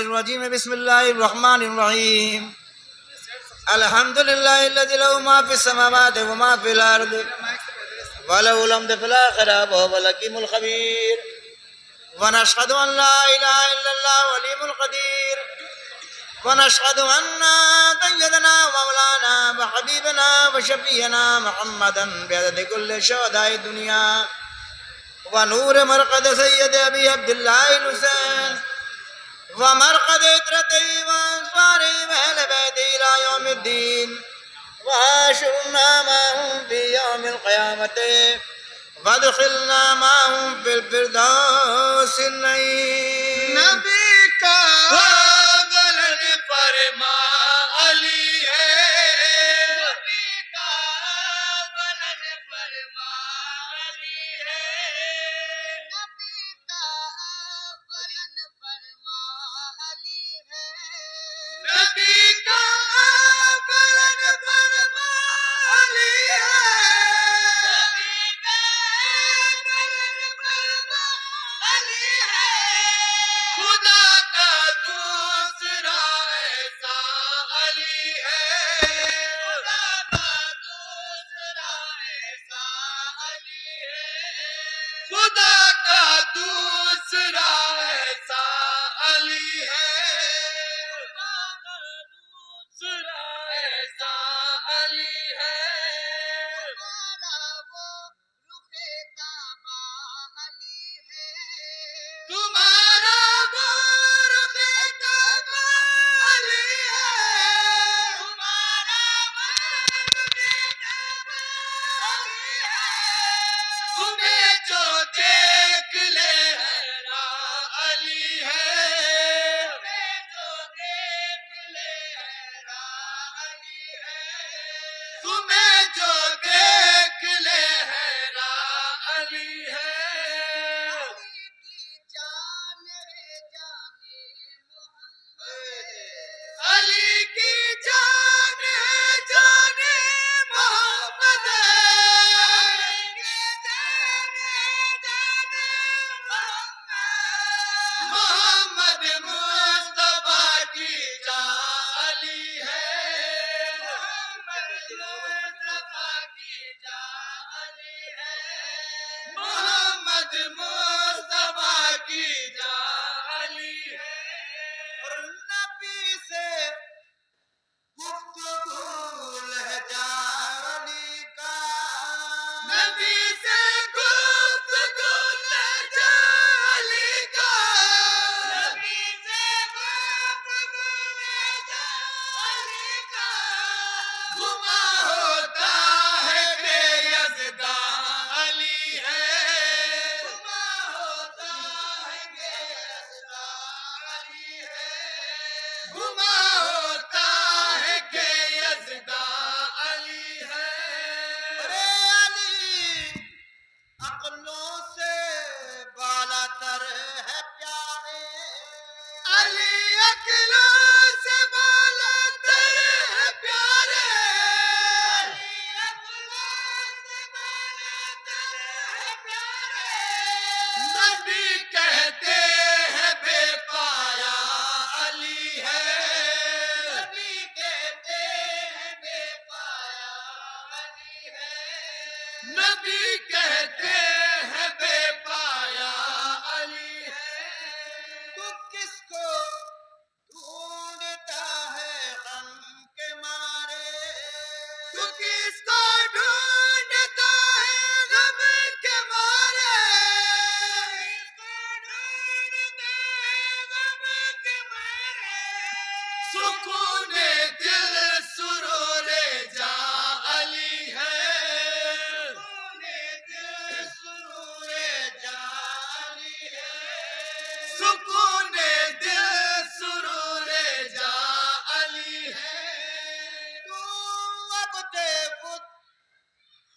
الرجيم بسم الله الرحمن الرحيم الحمد لله الذي له ما في السماوات وما في الأرض وله الحمد في الآخرة وهو الحكيم الخبير ونشهد أن لا إله إلا الله ولي القدير ونشهد أن سيدنا ومولانا وحبيبنا وشفيعنا محمدا بعدد كل شهداء الدنيا ونور مرقد سيد أبي عبد الله الحسين ومرقد عترته وأنصاره وأهل بيته إلى يوم الدين وحشرنا معهم في يوم القيامة وادخلنا معهم في الفردوس النعيم. نبی کا بلند فرما علی ہے، نبی کا بلند فرما علی ہے، نبی کا بلند فرما علی ہے، نبی کا بلند فرما علی ہے، نبی کا بلند فرما علی ہے، خدا کا دوسرا ایسا علی ہے، خدا کا دوسرا ایسا علی ہے، خدا کا دوسرا ایسا علی ہے، خدا کا دوسرا ایسا علی ہے، تمہارا وہ رخ کعبہ علی ہے، تمہارا وہ رخ کعبہ علی ہے، تمہارا وہ رخ کعبہ علی ہے، تمہیں جو دیکھ لے حیران علی ہے، تمہیں جو دیکھ لے حیران علی ہے، تمہیں جو دیکھ لے حیران علی ہے، علی کی جان ہے جان محمد، علی کی جان ہے جان محمد، علی کی جان ہے جان محمد، محمد مصطفیٰ کی جان علی ہے، محمد مصطفیٰ کی جان علی ہے، محمد مصطفیٰ کی جان علی ہے، اور نبی سے گفتگو لہجہ علی کا، نبی سے گفتگو لہجہ علی کا، نبی سے گفتگو لہجہ علی کا، گما ہوتا ہے کہ یزدان علی ہے، گما ہوتا ہے کہ یزدان علی ہے، گما ہوتا ہے کہ یزدان علی ہے، ارے علی عقلوں سے بالا تر ہے پیارے، علی عقلوں سے بالا تر ہے پیارے، علی عقلوں سے بالا تر ہے پیارے، نبی کہتے ہیں بے پایا علی ہے، نبی کہتے ہیں بے پایا علی ہے، نبی کہتے ہیں بے پایا علی ہے، تو کس کو ڈھونڈتا ہے غم کے مارے، تو کس کو ڈھونڈتا ہے غم کے مارے، کس کو ڈھونڈتا ہے غم کے مارے، سکون دل سرور جاں علی ہے، سکون دل سرور جاں علی ہے، سکون دل سرور جاں علی ہے، تو اب دے بت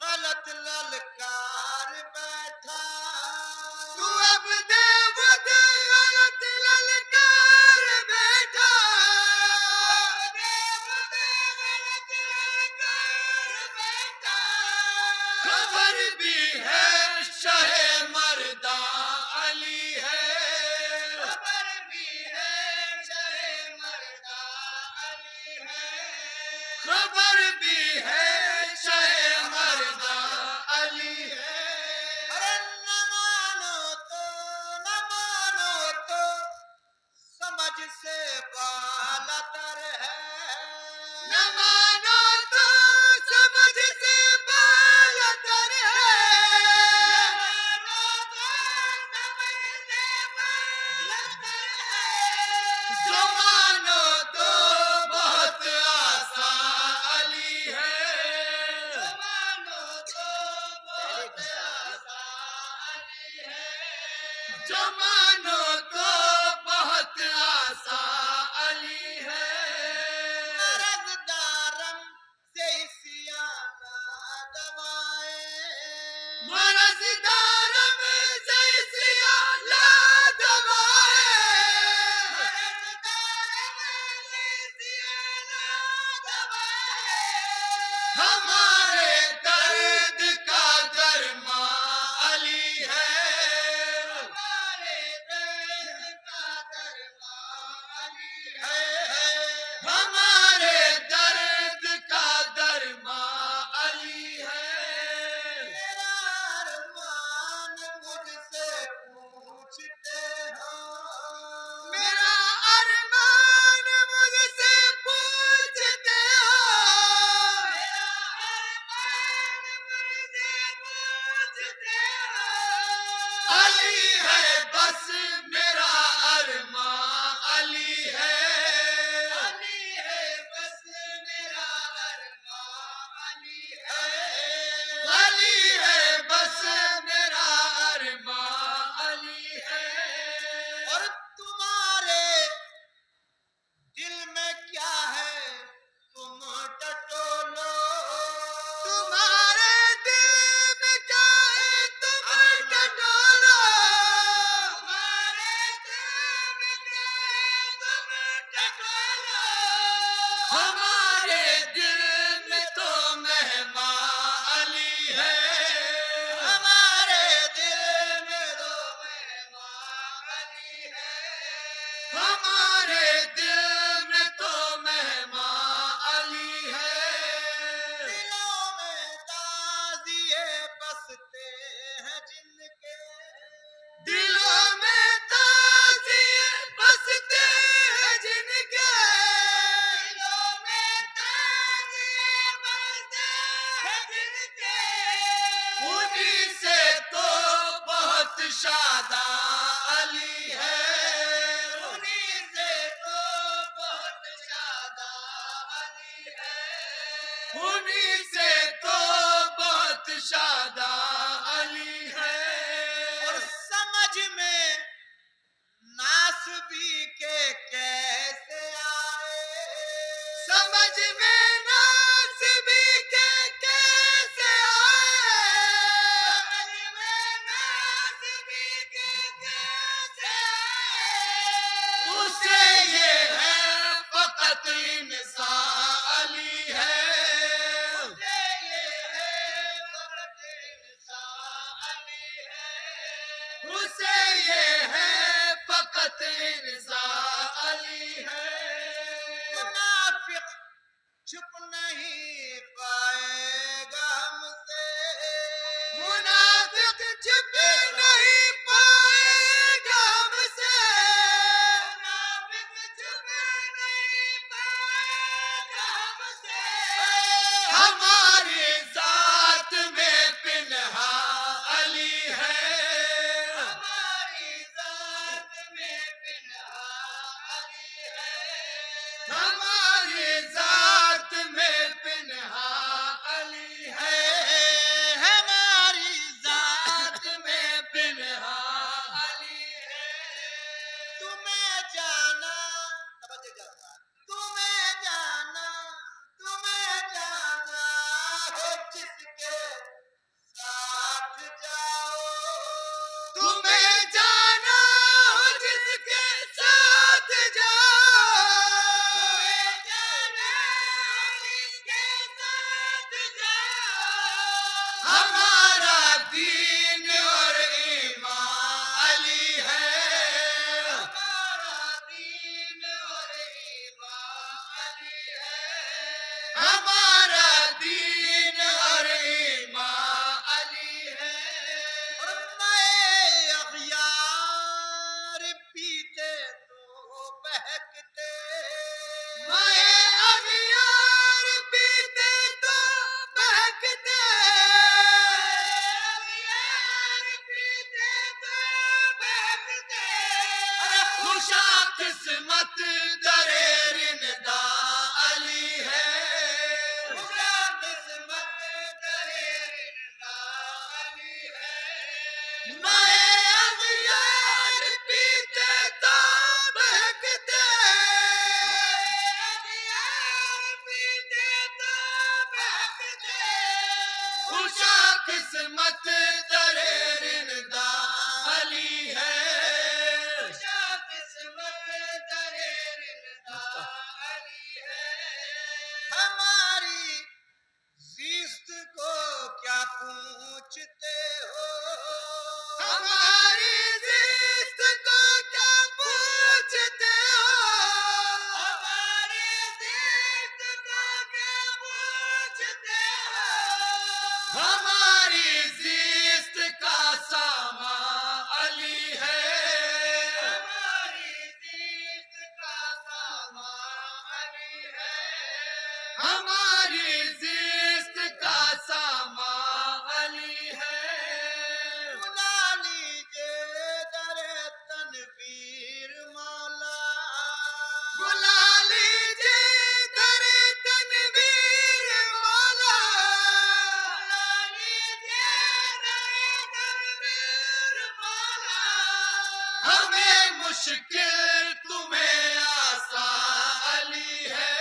غلط للکار بیٹھا، تو اب دے بت غلط للکار بیٹھا، اب دے خبر بھی ہے شہ مردہ علی ہے ارے نہ مانو تو سمجھ سے بالاتر ہے نہ مانو تو سمجھ سے بالاتر ہے جو مانو تو بہت آسان علی ہے جو مانو تو بہت آسان علی ہے جو مانو تو بہت آسان علی ہے مرض دارم سے سیانہ دوائے مرض دارم سے سیالا دوائے ہمارے درد کا درما علی ہے ہمارے درد کا درما علی ہے ہمارے درد کا درما علی ہے میرا ارمان مجھ سے پوچھتے ہو میرا ارمان مجھ سے پوچھتے ہو میرا ارمان مجھ سے پوچھتے ہو علی ہے بس میرا ارمان علی ہے علی ہے بس میرا ارمان علی ہے علی ہے بس میرا ارمان علی ہے اور تمہارے دل میں کیا ہے تم ٹٹولو تمہارے دل میں کیا ہے تم ٹٹولو تمہارے دل میں کیا ہے تم ٹٹولو ہمارے دل میں تو مہمان علی ہے ہمارے دل میں تو مہمان علی ہے ہمارے دل میں تو مہمان علی ہے دلوں میں تازیے بستے ہیں جن کے دلوں میں تازیے بستے ہیں جن کے دلوں میں تازیے بستے ہیں جن کے انہی سے تو بہت شاداں علی ہے انہی سے تو بہت شاداں علی ہے انہی سے تو بہت شاداں علی ہے اور سمجھ میں ناسبی کے کیسے آئے سمجھ میں ناسبی کے کیسے آئے سمجھ میں ناسبی کے کیسے آئے اسے یہ ہے فقط انسان علی ہے اسے یہ ہے فقط انسان علی ہے اسے یہ ہے فقط انسان علی ہے منافق چھپ قسمت در رندہ علی ہے کشا قسمت در رندہ علی ہے ہماری زیست کو کیا پوچھتے ہو ہماری زیست کو کیا پوچھتے ہو ہماری زیست کو کیا پوچھتے ہو ہماری زیست کا سامان علی ہے ہماری زیست کا سامان علی ہے ہماری زیست کا سامان علی ہے بلا لیجیے در تنویر مولا بلا لیجیے در تنویر مولا بلا لیجیے در تنویر مولا ہمیں مشکل تمہیں آسان علی ہے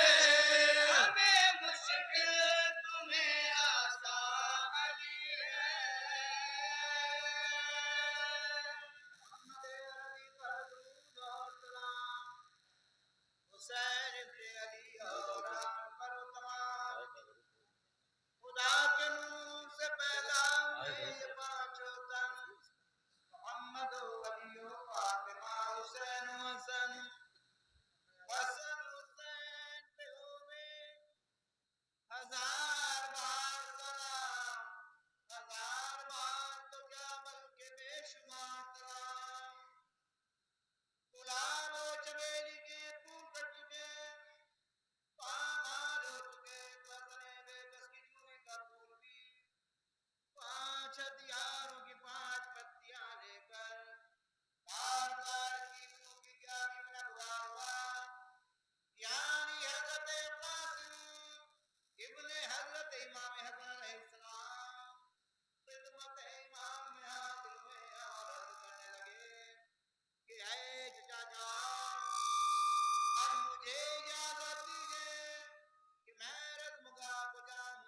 ہمیں مشکل تمہیں آسان علی ہے حسین ابن علی اور پر تمام خدا کے نور سے پیدا ہوئے یہ پانچوں تن محمد و علی و فاطمہ حسین و حسن حسن حسین پہ ہو میں ہزار بار سلام ہزار بار تو کیا بلکہ بے شمار سلام گلاب و چمیلی کے پھول کٹ چکے پامال ہو چکے وطن بے بس کی جوئی کا پھول بھی پانچ ہتھیاروں کی پانچ پتیاں لے کر تار تار کی منہ کی گیاری میں نبھا ہوا یعنی حضرت قاسم ابن حضرت امام حسن علیہ السلام خدمت امام میں حاضر ہوئے اور عرض کرنے لگے کہ اے چچا جان اب مجھے اجازت دیجیے کہ میں رزمگاہ کو جاؤں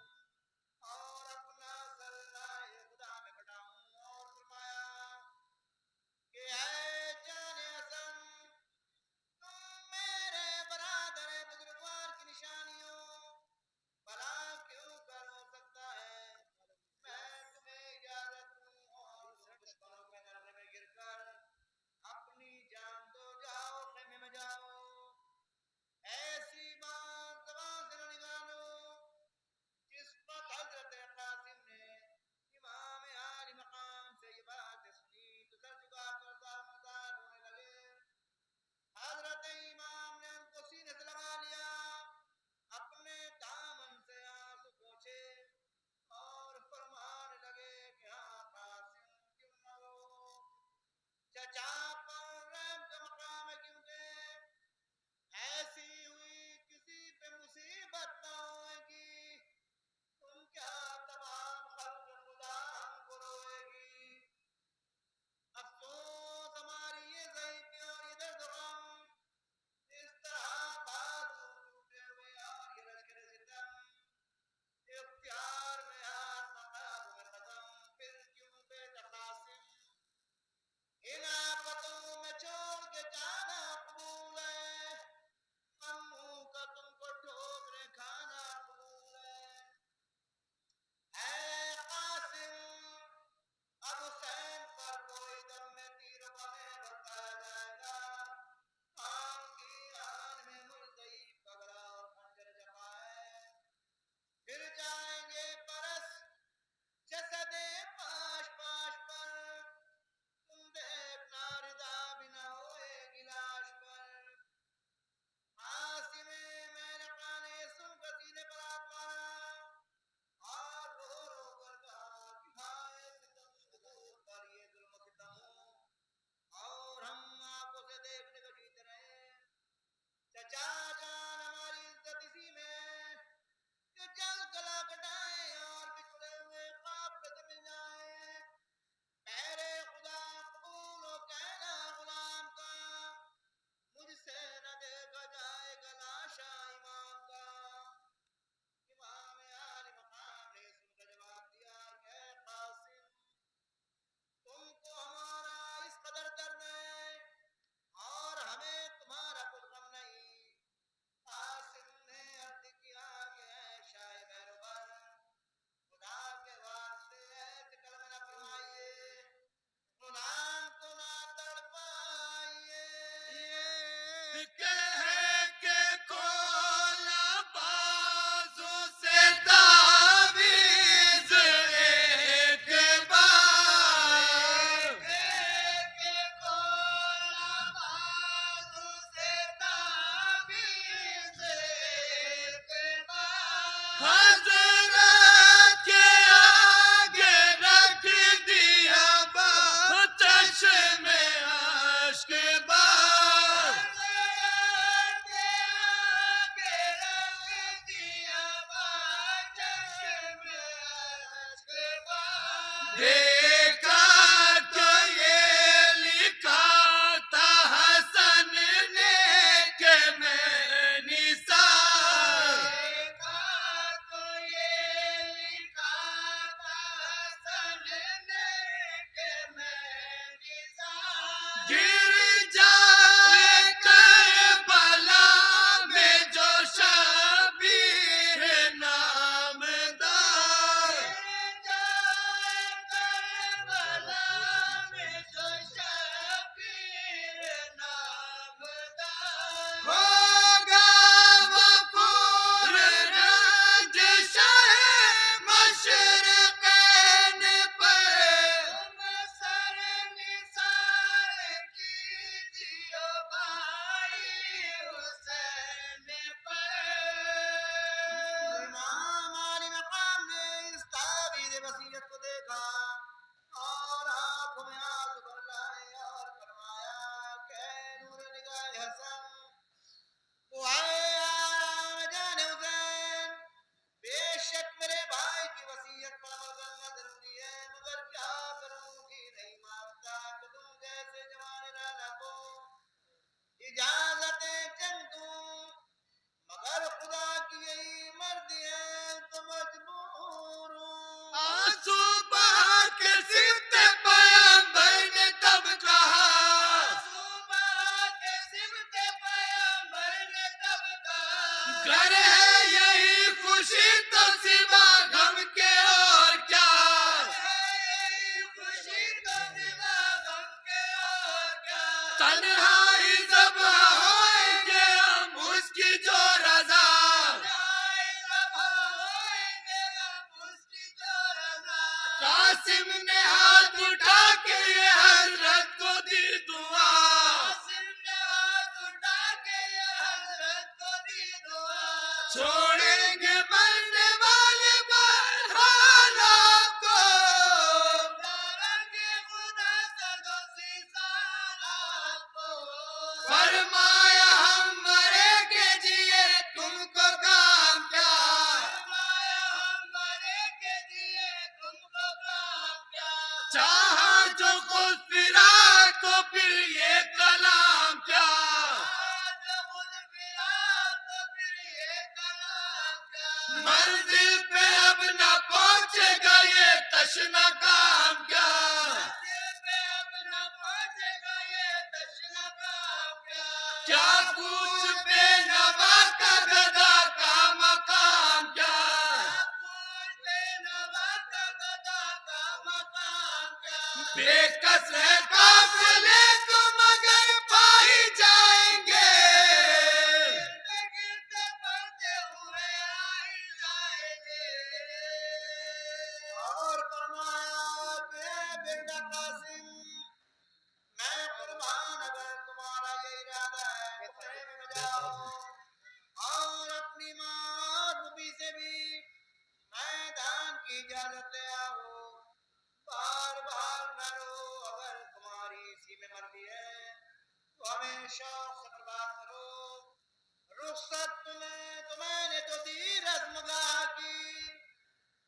اور اپنا سلائے خدا میں بٹاؤں اور فرمایا کہ اے جان حسن تم میرے برادر بزرگوار کی نشانیوں بھلا کیوں کر ہو سکتا ہے میں تمہیں اجازت دوں اور تم دشمنوں کے نرغے میں گر کر اپنی جان دو جاؤ خیمے میں جاؤ ایسی کہہ کے کھولا بازو سے تعویذ ایک بار، کہہ کے کھولا بازو سے تعویذ ایک بار، حضرت کے آگے رکھ دیا چشم اشک بار، حضرت کے آگے رکھ دیا چشم اشک بار، دیکھا تو یہ لکھا تھا حسن نے کہ میں نثار، دیکھا تو یہ لکھا تھا حسن نے کہ میں نثار، گر جائے کربلا میں جو شبیر نامدار، گر جائے کربلا میں جو شبیر نامدار، ہوگا وہ پررنج مشرقین پر، تم سر نثار کیجیے بھائی حسین پر۔ امام علی مقام نے اس تعویذ وصیت کو دیکھا اور آنکھوں میں آنسو بھر لائے اور فرمایا کہ نور نگاہ حسن، وہ آئے جان حسین، بے شک میرے بھائی کی وصیت پر عمل کرنا ضروری ہے، مگر کیا کروں کہ نہیں مانتا کہ تم جیسے جوان لالا کو اجازت جنگ دوں، مگر خدا کی یہی مرضی ہے تو مجبور ہوں۔ آنسو بہا کے صفت پیغمبر نے تب کہا، آنسو بہا کے صفت پیغمبر نے تب کہا، گر ہے یہی خوشی تو سوا غم کے اور کیا، گر ہے یہی خوشی تو سوا غم کے اور کیا، تنہائی ذبح ہوئیں گے ہم اس کی جو رضا، تنہائی ذبح ہوئیں گے ہم اس کی جو رضا، قاسم نے ہاتھ اٹھا کے یہ حضرت کو دی دعا، قاسم نے ہاتھ اٹھا کے یہ حضرت کو دی دعا، چھوڑیں گے مرنے والے برحالات کو، ڈریں گے خدا سدوسی سالات کو، فرمایا ہم مرے کے جیے تم کو کام کیا، فرمایا ہم مرے کے جیے تم کو کام کیا، چاہا جو خود فراق تو پھر یہ کلام کیا، چاہا جو خود فراق تو پھر یہ کلام کیا، منزل پہ اب نہ پہنچے گا یہ تشنا کام کیا، منزل پہ اب نہ پہنچے گا یہ تشنا کام کیا، کیا کچھ بے نوا کا گدا کا مقام کیا، کچھ بے نوا کا گدا کا مقام کیا، بے کس ہے قافلے تو مگر پائی جائیں گے، گرتے گرتے پڑتے ہوئے آئی جائیں گے، اور فرمایا کہ بیٹا قاسم، میں قربان اگر تمہارا یہ ارادہ ہے تو خیمے میں جاؤ اور اپنی ماں روبی سے بھی میدان کی اجازت لے آؤ، بار بار نہ رو، اگر تمہاری اسی میں مرضی ہے تو ہمیں شوق سے برباد کرو، رخصت تو میں نے تو دی رزم گاہ کی،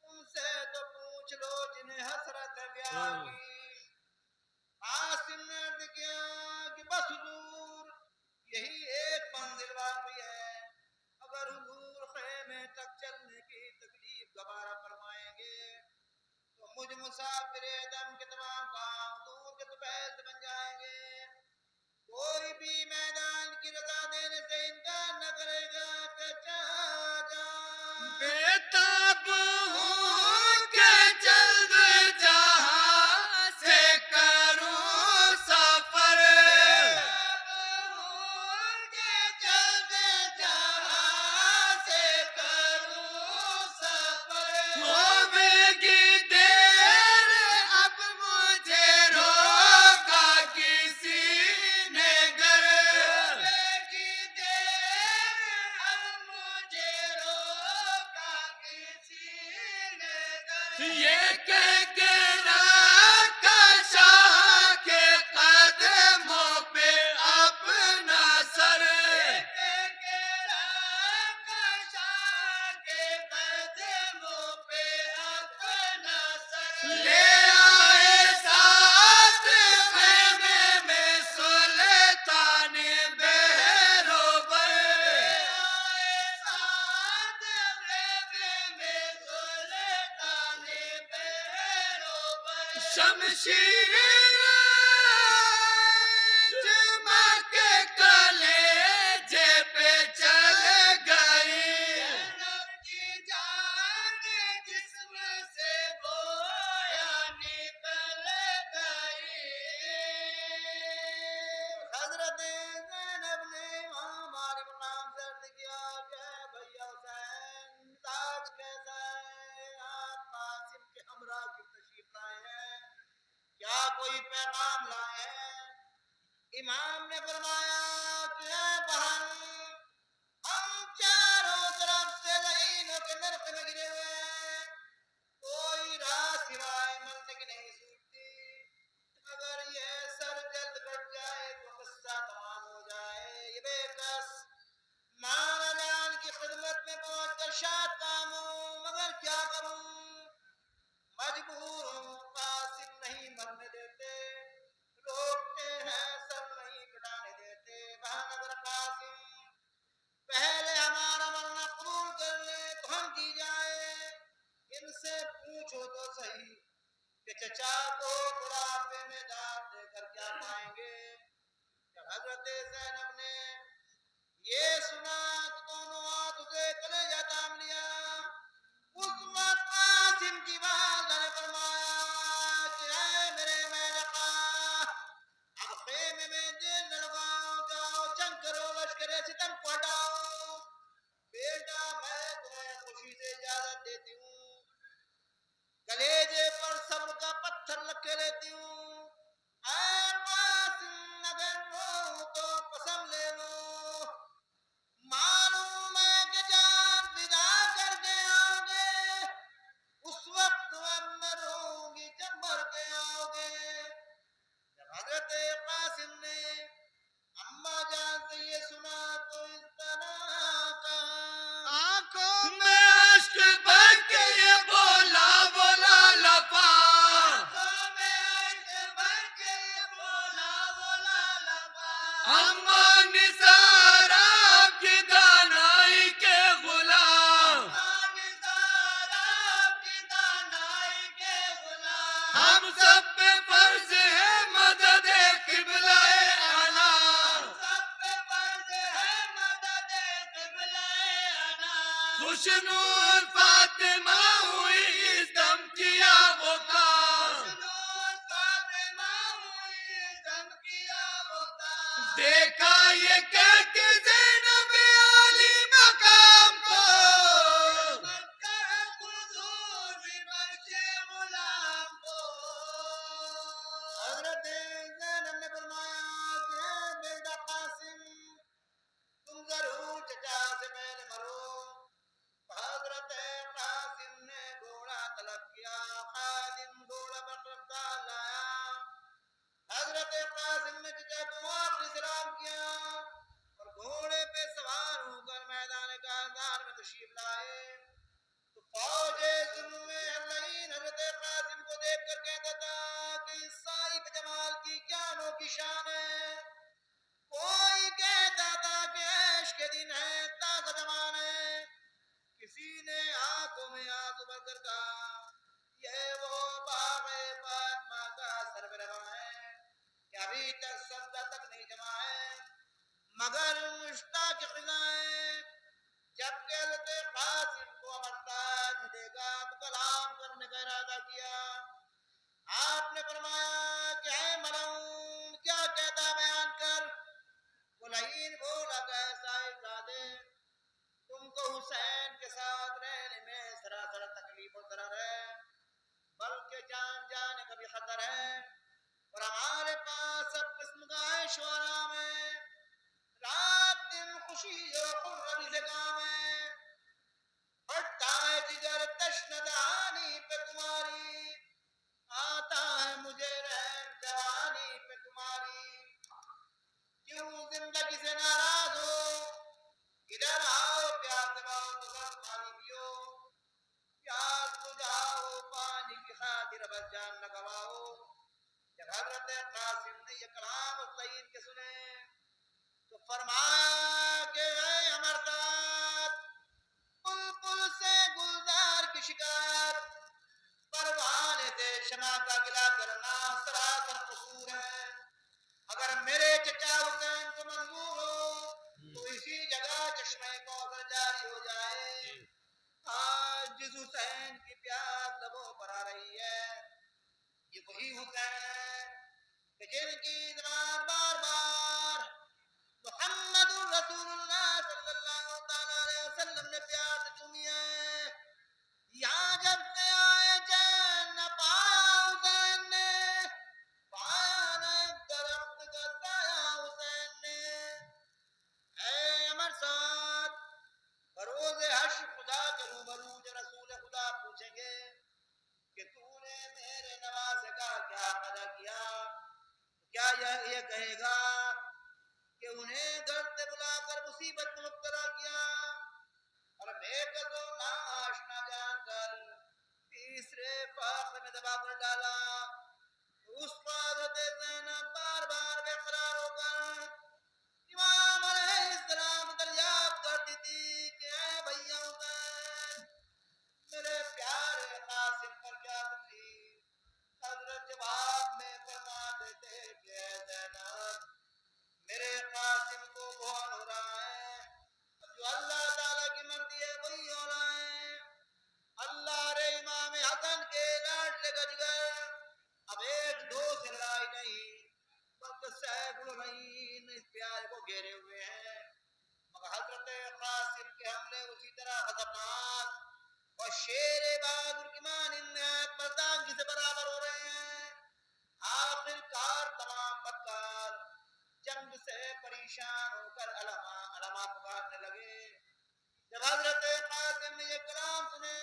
ان سے تو پوچھ لو جنہیں حسرت ہے بیاہ کی، قاسم نے عرض کیا کہ بس حضور یہی ایک منزل باقی ہے، اگر حضور خیمے تک چلنے کی تکلیف گوارا فرمائیں گے تو مجھ مسافر دم کے تمام کام حضور کے دوپہر سے بن جائیں گے، کوئی بھی میدان کی رضا دینے سے انکار نہ کرے گا کہ چاہا جا، بےتاب ہوں کہ جلد جہاں سے کروں سفر، بےتاب ہوں کہ یہ کہہ کے رکھا شاہ کے قدموں پہ اپنا سر، لے آئے ساتھ خیمے میں سلطان بہروبر، شمشیر جمع کے کلیجے پہ چل گئی، حضرت زینب نے ہمارے مقام سے عرض کیا کہ بھیا حسین مزاج کیسا ہے؟ آپ قاسم کے ہمراہ کی تشریف لائے ہیں، کیا کوئی پیغام لائے ہیں؟ امام نے فرمایا کہ اے بہن، ہم چاروں طرف سے لعینوں کے نرق میں گرے ہوئے ہیں، کوئی راہ سوائے مرنے کی نہیں سوچتی، اگر یہ سر جلد کٹ جائے تو قصہ تمام ہو جائے، یہ بے کس مانا جان کی خدمت میں پہنچ کر شاد کام ہوں، مگر کیا کروں، مجبور ہوں، قاسم نہیں مرنے دیتے، روکتے ہیں سر نہیں کٹانے دیتے، بہن اگر قاسم پہلے ہمارا مرنا قبول کر لے تو ہم جی جائے، ان سے پوچھو تو صحیح کہ چچا کو بڑھاپے میں دار دے کر کیا پائیں گے؟ جب حضرت زینب نے یہ سنا تو دونوں ہاتھوں سے کلیجہ تھام لیا، اس وقت قاسم کی والدہ نے فرمایا کہ اے میرے میلقا، اب خیمے میں دیر نہ لگاؤ، جاؤ جنگ کرو، لشکر ستم کو ہٹاؤ، بیٹا میں تمہیں خوشی سے اجازت دیتی ہوں، کلیجے پر صبر کا پتھر رکھ کے لیتی ہوں، اے قاسم اگر رو تو قسم لے لو، معلوم ہے کہ جان فدا کر کے آؤ گے، اس وقت میں رہوں گی جب مر کے آؤ گے۔ جب حضرت قاسم نے اما جان سے یہ سنا تو اس طرح کہا، آنکھوں میں اشک بھر کے یہ بولا بولا لپا، اما نثار آپ کی دانائی کے غلام، ہم سب پہ فرض ہے مدد قبلہ انا، خوشنود فاطمہ ہوئی اس دم کیا وہ کام، دیکھا یہ کہہ کے زینب عالی مقام کو، حضرت زینب نے فرمایا کہ اے بیٹا قاسم، تم ضرور چچا سے پہلے مرو۔ حضرت قاسم نے گھوڑا طلب کیا، خادم گھوڑا پر رفتار لایا، حضرت قاسم نے چچا کو آخری سلام کیا اور گھوڑے پہ سوار ہو کر میدان کارزار میں تشریف لائے تو فوج ظلم حلین حضرت قاسم کو دیکھ کر کہتا تھا کہ اس صاحب جمال کی کیا انوکھی شان ہے، کوئی کہتا تھا کہ عیش کے دن ہے، تازہ زمان ہے، کسی نے آنکھوں میں آنسو بھر کر کہا یہ وہ باغ فاطمہ کا سربراہ ہے کہ ابھی تک سجدہ تک نہیں جما ہے مگر مشتاق خزائیں، جب کہ حضرت قاسم کو امرتاج دے گا تو کلام کرنے کا ارادہ کیا، آپ نے فرمایا کہ اے ملعون کیا کہتا بیان کر، ملعین بولا کہ صاحب زادے تم کو حسین کے ساتھ رہنے میں سراسر تکلیف و ضرر ہے، بلکہ جان جانے کا بھی خطر ہے، اور ہمارے پاس سب قسم کا عیش و آرام ہے، رات دن خوشی اور خرمی سے کام ہے، پھٹتا ہے جگر تشنہ دہانی پہ تمہارا آتا ہے مجھے رحم جوانی پہ تمہاری، کیوں زندگی سے ناراض ہو، ادھر آؤ پیاس لگاؤ تو گرم پانی پیو، پیاس بجھاؤ پانی کی خاطر بس جان نہ گواؤ۔ جب حضرت قاسم نے یہ کلام حسین کے سنے تو فرمایا کہ اے امرتاد، بلبل سے گلزار کی شکایت، پروانے سے شمع کا گلا کرنا سراسر قصور ہے۔ اگر میرے چچا حسین کو منظور ہو تو اسی جگہ چشمہ کوثر جاری ہو جائے۔ آج جس حسین کی پیاس لبوں پر آ رہی ہے، یہ وہی حسین ہے کہ جن کی زبان بار بار محمد رسول اللہ صلی اللہ تعالی علیہ وسلم نے پیاس چومی ہے۔ یہاں جب سے آئے چین نہ پایا حسین نے، پایا نہ ایک درخت کا سایہ حسین نے۔ اے امر سعد، بروز حشر خدا کے روبرو جو رسول خدا پوچھیں گے کہ تو نے میرے نواسے کا کیا ادا کیا، کیا یہ کہے گا کہ انہیں گھر سے بلا کر مصیبت میں مبتلا کیا اور بے کس و ناآشنا جان کر تیسرے فاقے میں دبا کر ڈالا۔ اس حضرت زینب بار بار بے قرار ہو کر امام علیہ السلام دریافت کرتی تھی کہ اے بھیا حسین، میرے پیارے قاسم پر کیا تکلیف؟ حضرت جواب میں فرماتے تھے کہ اے زینب، میرے قاسم کو بہت ہو رہا ہے، جو اللہ تعالیٰ کی مرضی ہے وہی ہو رہا ہے۔ اللہ رے امام حسن کے لاڈلے کا جگر اب ایک دو سے لڑائی نہیں بلکہ سینکڑوں نہیں اس پیارے کو گھیرے ہوئے ہیں، مگر حضرت قاسم کے حملے اسی طرح خطرناک اور شیر بہادر کی مانند نہایت مردانگی سے برابر ہو رہے ہیں۔ آخر کار تمام بدکار جنگ سے پریشان ہو کر علما پکارنے لگے۔ جب حضرت قاسم نے یہ کلام سنے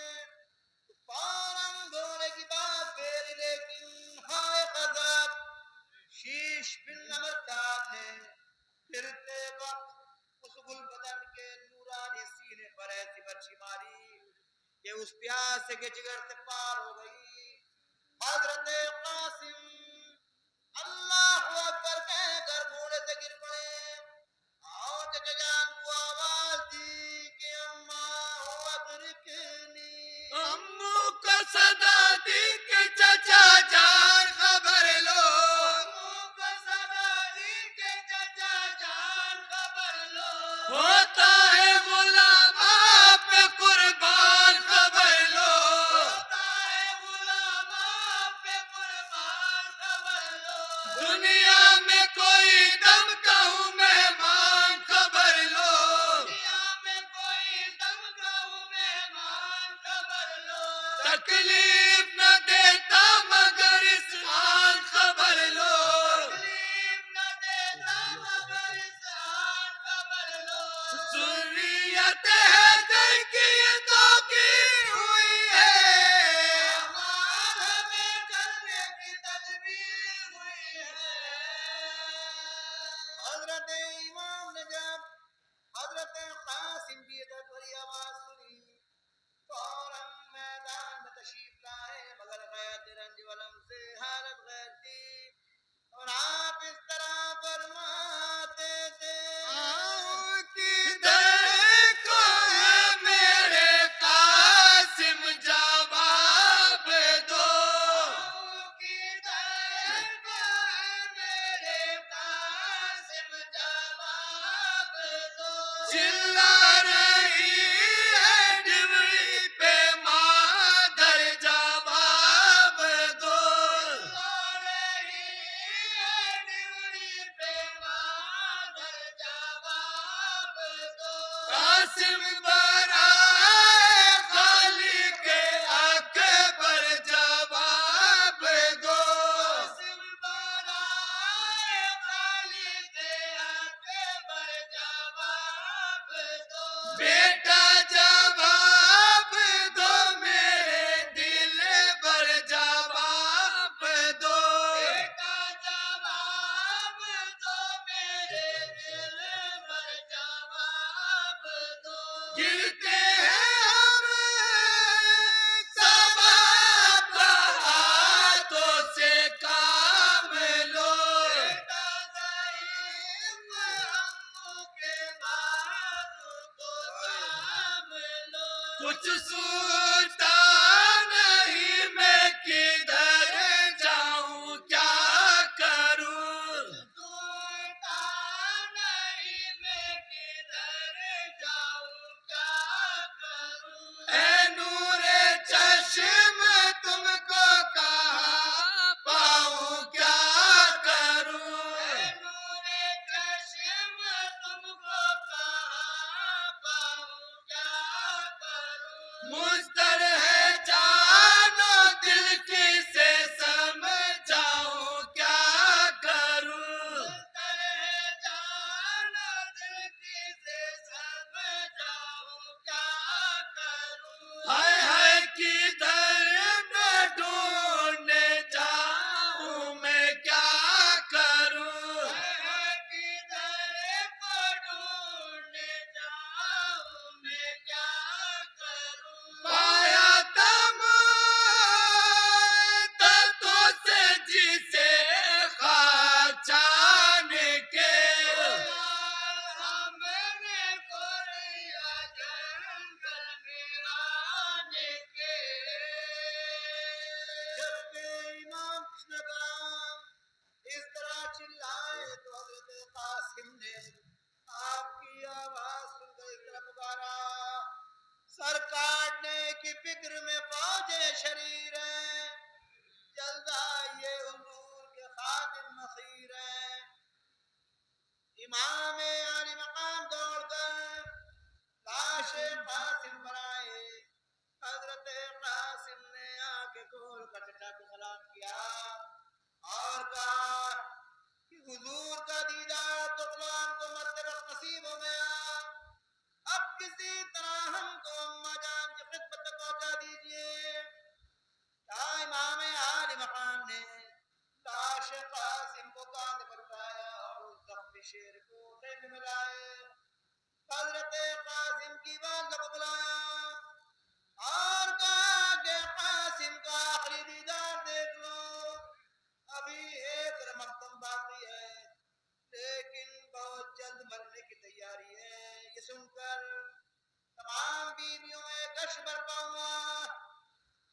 تو فوراً گھوڑے کی بات پھیری، لیکن ہائے غضب، شیش بن امرتاد نے پھرتے وقت اس گل بدن کے نورانی سینے پر ایسی برچھی ماری کہ اس پیاسے کے جگر سے پار ہو گئی۔ حضرت قاسم اللہ اکبر کہہ کر گھوڑے سے گر پڑے اور چچا جان کو آواز دی کہ اماں ہو ادرکنی، امو کو صدا دی کہ چچا جان خبر لو، امو کو صدا دی کہ چچا جان خبر لو، ہوتا ہے غلام آپ پہ قربان خبر لو، ہوتا ہے غلام آپ پہ قربان خبر لو، دنیا میں کوئی دم کہوں مہمان خبر لو، دنیا میں کوئی دم کہوں مہمان خبر لو، تکلیف نہ دیتا مگر اس آن خبر لو، تکلیف نہ دیتا مگر اس آن خبر لو، ذریت حیدر کی یہ توقیر ہوئی ہے، امان ہمیں کرنے کی تدبیر ہوئی ہے۔ حضرت امام نے جب حضرت قاسم کی بڑی آواز سنی فوراً میدان میں تشریف لائے، مگر غیر رنج ولم سے حالت غیر تھی اور آپ اس طرح فرماتے تھے آؤ کدھر کو ہے میرے قاسم جواب دو، آؤ کدھر کو ہے میرے قاسم جواب دو، چلا رہی ہے ڈوری پہ مادر جواب دو، چلا رہی ہے ڈوری پہ مادر جواب دو، قاسم برائے خالق اکبر جواب دو، قاسم برائے خالق اکبر جواب دو، بیٹا جواب دو میرے دل بر جواب کچھ سوچتا نہیں میں کدھر جاؤں کیا کروں سوچتا نہیں میں کدھر جاؤں کیا کروں اے نور چشم تم کو کہاں پاؤں کیا کروں اے نور چشم تم کو کہاں پاؤں کیا کروں مستر ہے جان و دل کسے سمجھاؤں کیا کروں مستر ہے جان و دل کسے سمجھاؤں کیا کروں ہائے ہائے کدھر میں ڈھونڈنے جاؤں میں کیا کروں ہائے ہائے کدھر کو ڈھونڈنے جاؤں میں کیا کروں پایا تم تتوں سے جسے خاچان کے ہم نے کوریا جنگل میں آنے کے جب کہ امام کرشن کام اس طرح چلائے تو حضرت قاسم نے آپ کی آواز سن کر اس طرح پکارا سر کاٹنے کی فکر میں فوجیں شریر ہیں جلد آئیے حضور کے خادم اخیر ہیں امام عالی مقام دوڑ کر لاش قاسم پر آئے حضرت قاسم نے آنکھیں کھول کر چچا کو سلام کیا اور کہا کہ حضور کا دیدار تو غلام کو مرتے وقت نصیب ہو گیا اب کسی طرح ہم کو اماں جان کی خدمت تک پہنچا دیجیے کیا امام عالی مقام نے لاش قاسم کو کاندھے پر اٹھایا اور اس زخمی شیر کو ٹینڈ میں لائے حضرت قاسم کی والدہ کو بلایا اور کہا کہ قاسم کا آخری دیدار دیکھ لو ابھی ایک مرتبہ باقی ہے لیکن بہت جلد مرنے کی تیاری ہے یہ سن کر تمام بیویوں میں کش برپا ہوا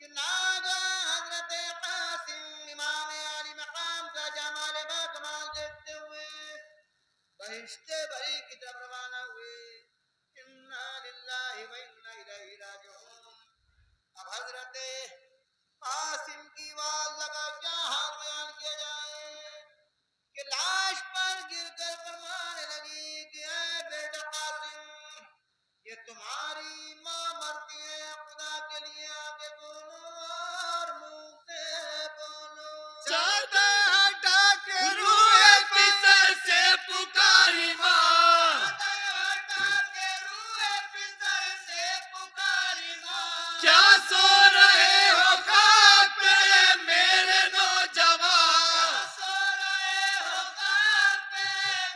کہ ناگا حضرت قاسم امام عالی مقام کا جمال با کمال دیکھتے ہوئے بہشت بری کی طرف روانہ ہوئے انا للہ و انا الیہ راجعون اب حضرت قاسم کی والدہ کا کیا حال بیان کیا جائے کہ لاش پر گر کر فرمانے لگی کہ اے بیٹا قاسم یہ تمہاری ماں مرتی ہے خدا کے لیے آگے بولو اور منہ سے بولو چادر ہٹا کے روئے پسر سے پکاری ماں چادر ہٹا کے روئے پسر سے پکاری ماں کیا سو رہے ہو خاک پہ میرے نوجوان سو رہے ہو خاک پہ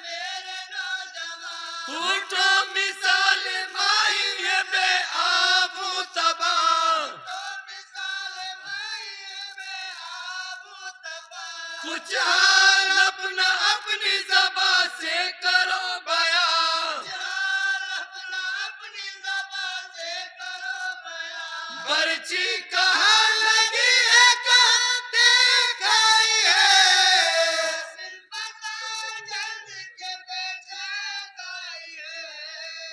میرے نوجوان اٹھو مثال مائی ہے بے آب و تباہ اٹھو مثال مائی ہے بے آب و تباہ کچھ حال اپنا اپنی زبان سے کرو بیان کچھ حال اپنا اپنی زبان سے کرو بیان برچی کہاں لگی ہے کہاں دیکھائی ہے صرف بتا جلد کے پیچھے گائی ہے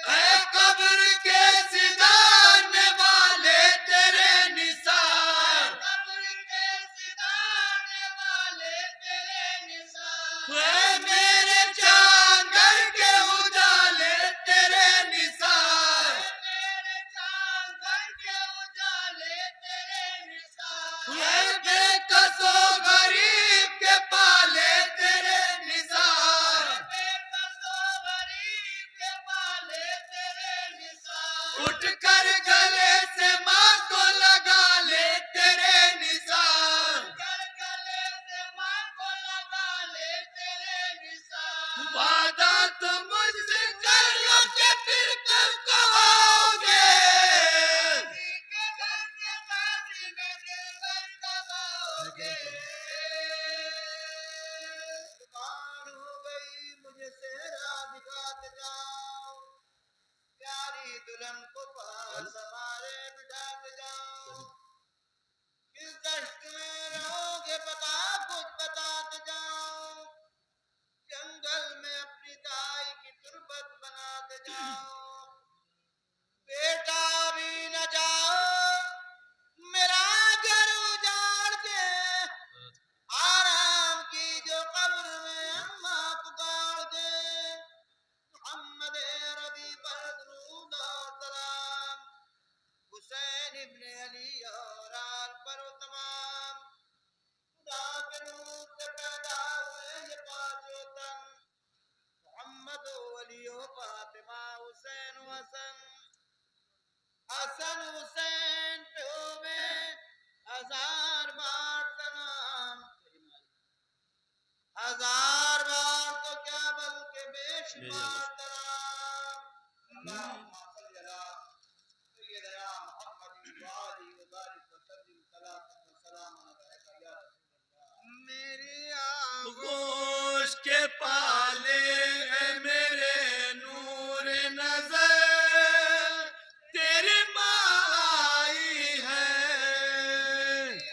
اے قبر کے سدانے والے تیرے نثار قبر کے سدانے والے تیرے نثار اے میرے چاندر کے اجالے تیرے نثار میرے چاندر کے اجالے تیرے نثار اے بے کسو غریب کے پالے تیرے نثار بے کسو غریب کے پالے تیرے نثار اٹھ کر گلے سے ماں کو لگا لے تیرے نثار اٹھ کر گلے سے ماں کو لگا لے تیرے نثار وعدہ تو مجھ سے کر لو کہ پھر کب کہو گے کے گھر سے بازی میں دل بھر کہو گے قربان ہو گئی مجھے صحرا دکھاتے جاؤ پیاری دلہن کو پاس ہمارے بٹھاتے جاؤ کس دشت میں رہو گے بتا کچھ بتاتے جاؤ جنگل میں اپنی دائی کی تربت بناتے جاؤ بیٹا بھی نہ جاؤ میرا گھر اجاڑ کے آرام کی جو قبر میں اماں پکار دے محمد ربی پر درود اور سلام حسین ابن علی اور آل پر و تمام خدا کے نور سے پیدا ہوئے یہ پانچوں تن محمد و علی و فاطمہ حسین و حسن حسن حسین پہ ہوئے ہزار بار سلام ہزار بار تو کیا بلکہ بے شمار سلام اللہم صلی اللہ سیدنا محمد وآلہ وبارک وسلم صلاۃ و سلام علیک یا رسول اللہ میری گوش کے پالے اے میرے نور نظر تیری ماں آئی ہے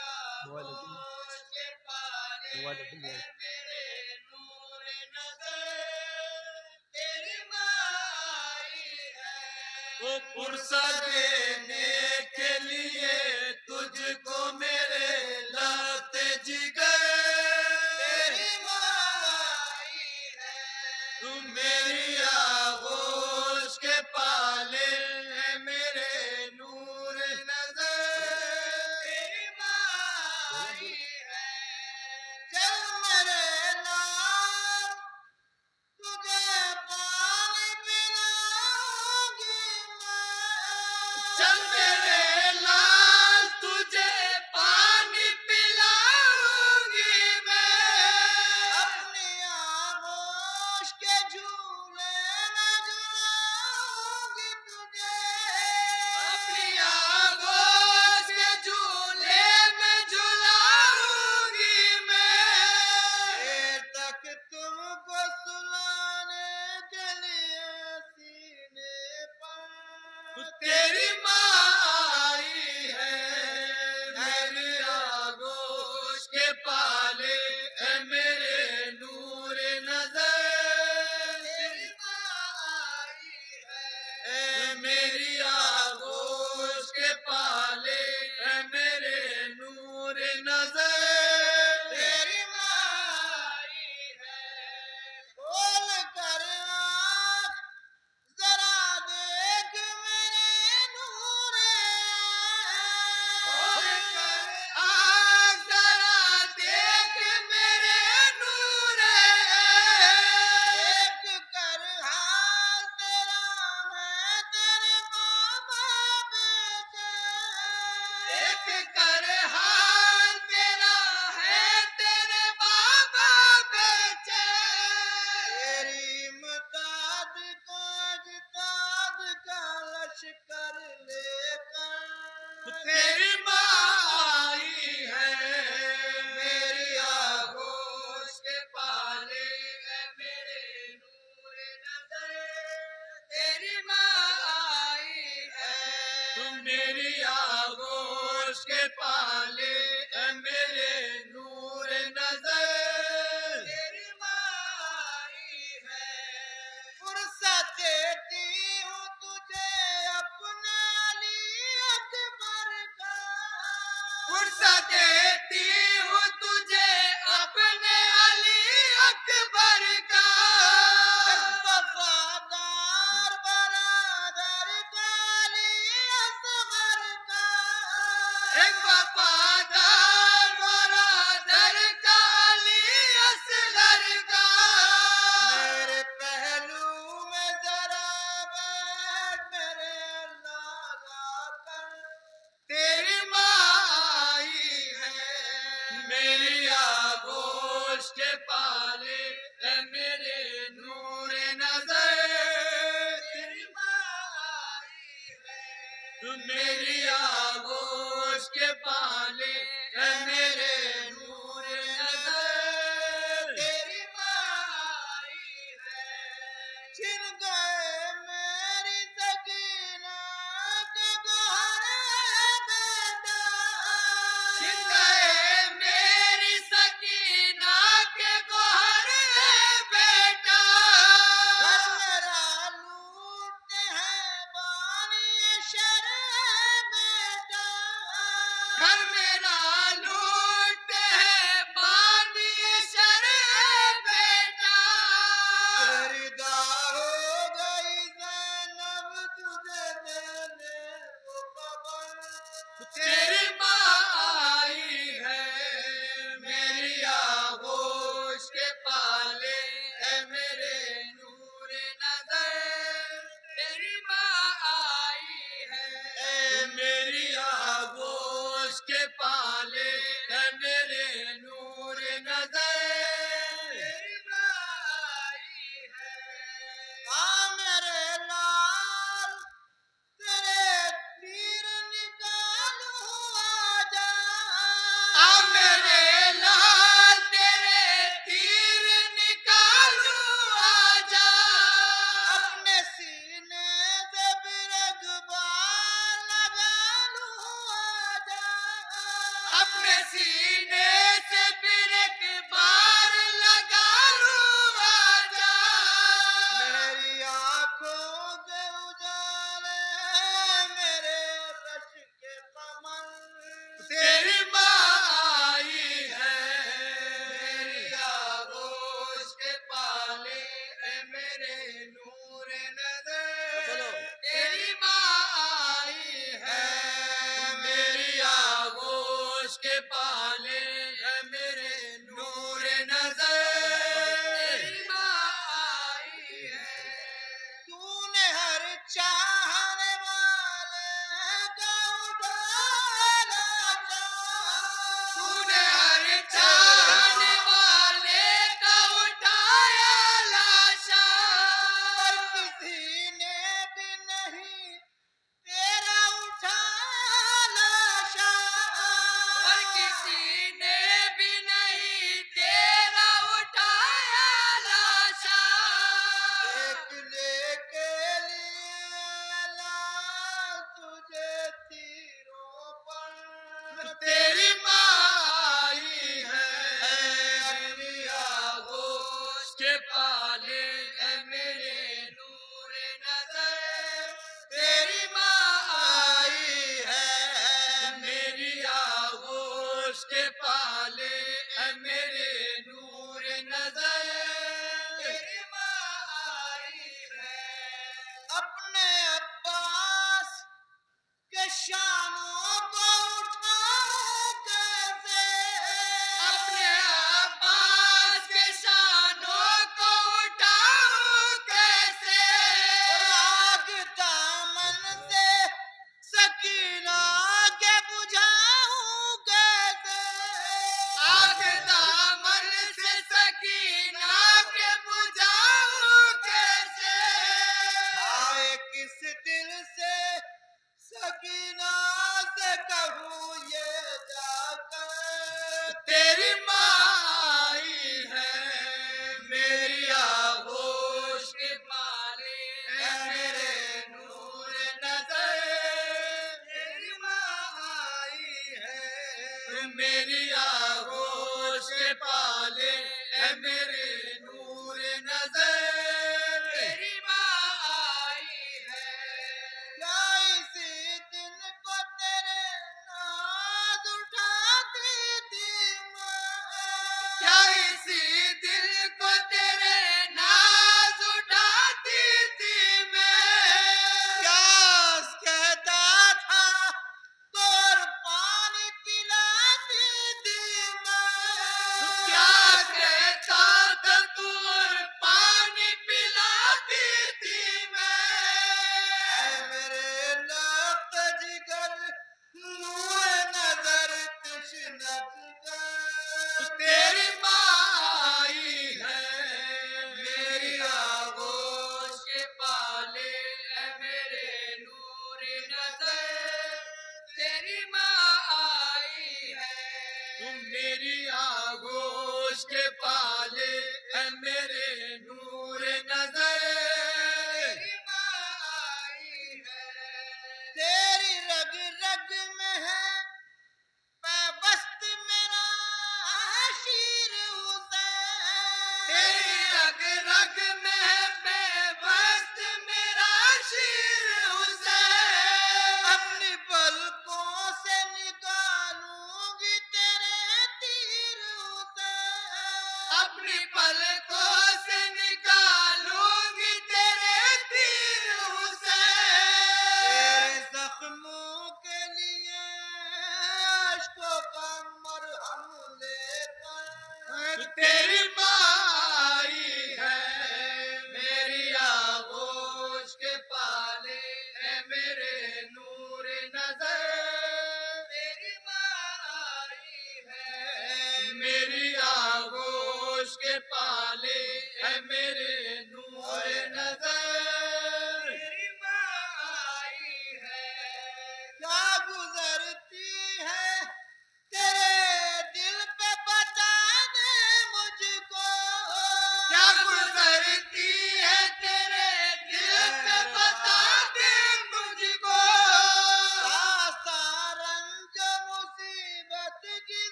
آغوش کے پالے اے میرے نور نظر تیری ماں آئی ہے وہ پرسہ دینے کے لیے تجھ کو میرے لاتے جگر تیری ماں آئی ہے تو میری آغوش کے پالے اے میرے نور نظر تیری ماں آئی ہے چل میرے لال تجھے پانی پلاؤں گی میں چل میرے لال تجھے پانی پلاؤں گی میں اپنی آغوش کے جھولے میں جھلاؤں گی تجھے اپنی آغوش کے جھولے میں جھلاؤں گی میں دیر تک تم کو سلانے کے لیے سینے پر تیری ماں آئی ہے میری آغوش کے پالے اے میرے نور نظر تیری ماں آئی ہے اے میری آغوش کے پالے اے میرے نور نظر تیری ماں آئی ہے کھول کر آنکھ ذرا دیکھ میرے نور کھول کر آنکھ ذرا دیکھ میرے نور دیکھ کر حال تیرا ہے تیرے بابا بیٹے دیکھ کر حال تیرا ہے تیرے بابا بیچے تیری امداد کا اجداد کا لشکر لے کر تیری ماں آئی ہے میری آغوش کے پالے اے میرے نور نظر تیری ماں آئی ہے تم میری آغوش کے پالے اے میرے نور نظر تیری ماں آئی ہے فرصت دیتی ہوں تجھے اپنے علی اکبر کا فرصت دیتی ہوں تجھے اپنے علی اکبر کا وفادار برادر کا علی اصغر کا ایک وفادار برادر کا علی اصغر کا میرے پہلو میں ذرا بیٹھ میرے لالا کر تیری ماں آئی ہے میری آغوش کے پالے اے میرے نور نظر تیری ماں آئی ہے تو میری آغوش کے پالے اے میرے نور نظر تیری ماں آئی ہے چھن گئے میری سکینہ گھر میرا لوٹ ہے بانی شرح بیٹا تیری داغ ہو گئی زینب تجھے دینے کو خبر تیری ماں آئی ہے میری آغوش کے پالے اے میرے نور نظر تیری ماں آئی ہے میری آغوش کے پالے اے میرے نور نظر تیری ماں آئی ہے میرے لال تیرے تیر نکالو آجا میرے لال تیرے تیر نکالو آجا اپنے سینے سے برگبار لگا لوں آجا اپنے سینے سے پھر ایک بار لگا لوں آجا میری آنکھوں کے اجالے میرے رش کے قمر تیری ماں آئی ہے میری آغوش کے پالے اے میرے نور نظر تیری ماں آئی ہے میری آغوش کے پالے اے میرے نور نظر تیری ماں آئی ہے تو نے ہر چاہنے والے کا اٹھانا تو نے ہر چاہنے والے کا اٹھایا لاشا پر کسی نے بھی نہیں تیرا اٹھایا لاشا پر کسی نے بھی نہیں تیرا اٹھایا لاشا ایک لے کے لیے لال تجھے تیروں پر تیری ماں آئی ہے میری آغوش کے پالے اے میرے نور نظر تیری ماں آئی ہے میری آغوش کے پالے اے میرے نور نظر تیری ماں آئی ہے اپنے عباس کے شانوں کو اٹھاؤں کیسے اپنے عباس کے شانوں کو اٹھاؤں کیسے اور آگ دامن سے سکینہ کے بجھاؤں کیسے آگ دامن سے سکینہ کے بجھاؤں کیسے آئے کس دل سے سکینہ سے کہوں یہ جا کر تیری ماں آئی ہے میری آغوش کے پالے اے میرے نور نظر تیری ماں آئی ہے میری آغوش کے پالے اے میرے نور نظر تیری ماں آئی ہے کیا اسی دن کو تیرے ناز اٹھاتی تھی ماں کیا اسی دل کو تیرے ناز اٹھاتی تھی میں کیا کہتا تھا تو پانی پلاتی تھی ماں کیا کہتا تھا تو اور پانی پلاتی تھی میں اے میرے لخت جگر نور نظر تشنت کر تیری ماں آئی ہے میری آغوش کے پالے اے میرے نور نظر تیری ماں آئی ہے میری آغوش کے پالے اے میرے نور نظر تیری ماں آئی ہے تیری رگ رگ میں ہے پیوست میرا شیر حسین تیری رگ رگ میں ہے پیوست میرا شیر حسین اپنی پلکوں سے نکال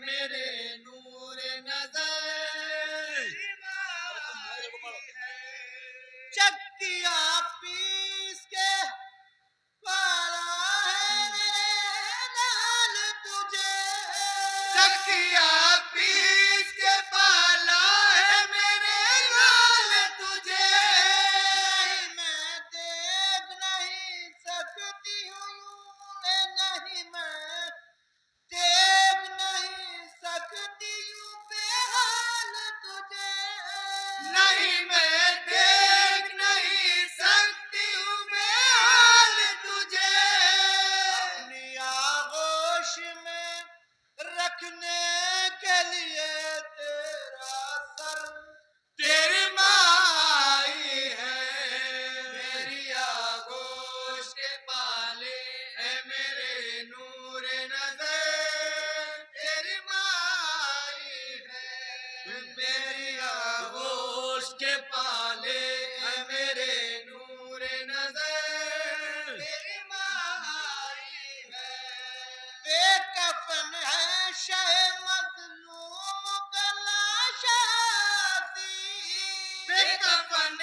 میرے نور نظر چکیا پیس کے پالا ہے میرے لال تجھے چکیا پیس کے پالا ہے میرے لال تجھے میں دیکھ نہیں سکتی ہوں نہیں میں دیکھ نہیں سکتی ہوں بے حال تجھے نہیں میں دیکھ نہیں سکتی ہوں بے حال تجھے اپنی آغوش میں رکھنے کے لیے تیرا سر تیری مائی ہے میری آغوش کے پالے ہے میرے نور نظر تیری مائی ہے میری آغوش کے پالے ہے میرے نور نظر تیری مائی ہے بے کفن ہے شہ مظلوم کا لاشا بے کفن